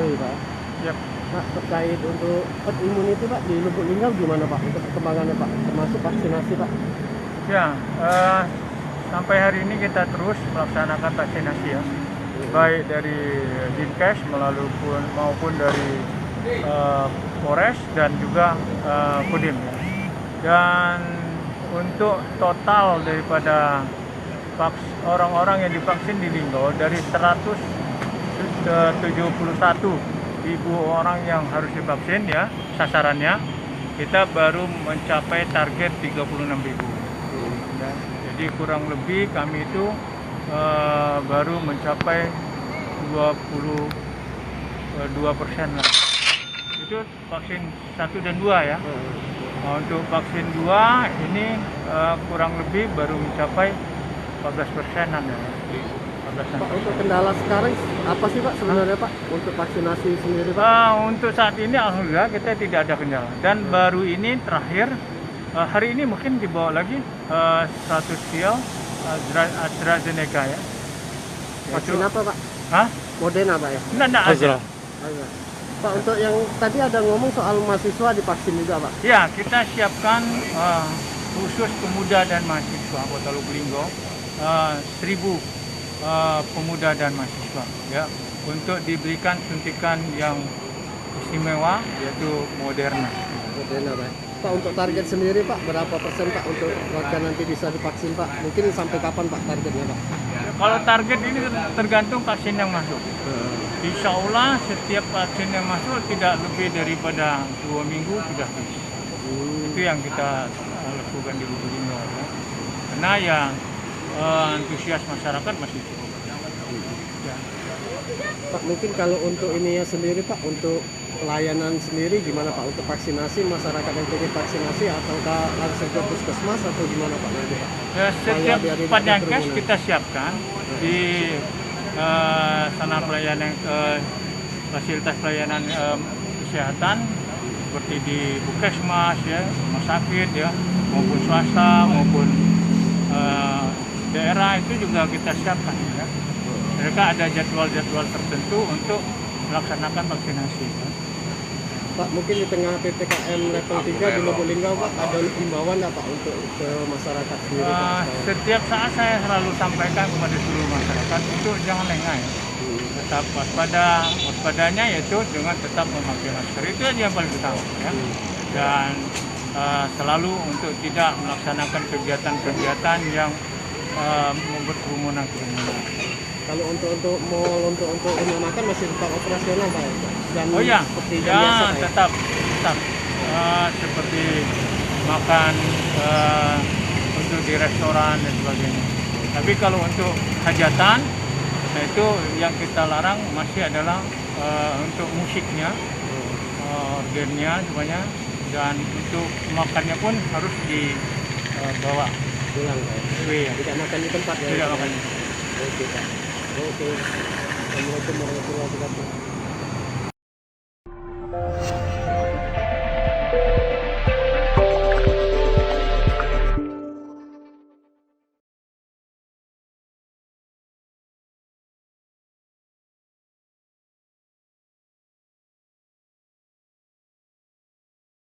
Oh iya Pak. Yap. Pak, terkait untuk herd immunity Pak di Lubuk Linggau gimana Pak untuk perkembangannya Pak, termasuk vaksinasi Pak? Ya, sampai hari ini kita terus melaksanakan vaksinasi ya, baik dari Dinkes maupun dari Polres dan juga Kodim ya. Dan untuk total daripada orang-orang yang divaksin di Linggau dari 171.000 orang yang harus divaksin ya sasarannya, kita baru mencapai target 36.000. Ya, jadi kurang lebih kami itu baru mencapai 22% lah. Itu vaksin 1 dan 2 ya. Untuk vaksin 2 ini kurang lebih baru mencapai 14%-an ya. Pak, untuk kendala sekarang apa sih Pak sebenarnya Pak untuk vaksinasi sendiri Pak? Untuk saat ini alhamdulillah kita tidak ada kendala. Dan baru ini terakhir hari ini mungkin dibawa lagi 100 vial AstraZeneca ya. Vaksin apa Pak? Hah? Moderna Pak ya? Enggak ada. Pak, untuk yang tadi ada ngomong soal mahasiswa divaksin juga Pak? Ya, kita siapkan khusus pemuda dan mahasiswa Kota Lubuk Linggau 1.000 pemuda dan mahasiswa ya untuk diberikan suntikan yang istimewa yaitu Moderna. Moderna Pak. Pak, untuk target sendiri Pak berapa persen Pak untuk warga nanti bisa divaksin Pak? Mungkin sampai kapan Pak targetnya Pak? Ya, kalau target ini tergantung vaksin yang masuk. Insya Allah setiap vaksin yang masuk tidak lebih daripada 2 minggu sudah habis. Itu yang kita lakukan di Lubuk Linggau ya. Karena ya antusias masyarakat masih cukup. Ya. Pak, mungkin kalau untuk ininya sendiri Pak, untuk pelayanan sendiri gimana Pak untuk vaksinasi masyarakat yang ingin vaksinasi ataukah langsung ke puskesmas atau gimana Pak nanti Pak? Ya, setiap Dinkes kita siapkan di sana pelayanan fasilitas pelayanan kesehatan seperti di puskesmas ya, rumah sakit ya, maupun swasta maupun daerah itu juga kita siapkan ya. Mereka ada jadwal-jadwal tertentu untuk melaksanakan vaksinasi. Ya. Pak, mungkin di tengah PPKM level 3 di Lubuk Linggau Pak ada himbauan nggak Pak untuk ke masyarakat sendiri Pak? Setiap saat saya selalu sampaikan kepada seluruh masyarakat untuk jangan lengah ya. Tetap waspadanya yaitu dengan tetap memakai masker, itu aja yang paling utama ya. Dan selalu untuk tidak melaksanakan kegiatan-kegiatan yang membuat kerumunan. Kalau untuk mall untuk rumah makan masih tetap operasional Pak ya? Dan oh ya, seperti ya biasa, tetap seperti makan untuk di restoran dan sebagainya. Tapi kalau untuk hajatan, nah itu yang kita larang masih adalah untuk musiknya, gennya semuanya, dan untuk makannya pun harus dibawa pulang Pak ya? Tidak makan di tempat ya? Tidak makan. Oke Pak. Oke. Assalamualaikum warahmatullahi wabarakatuh.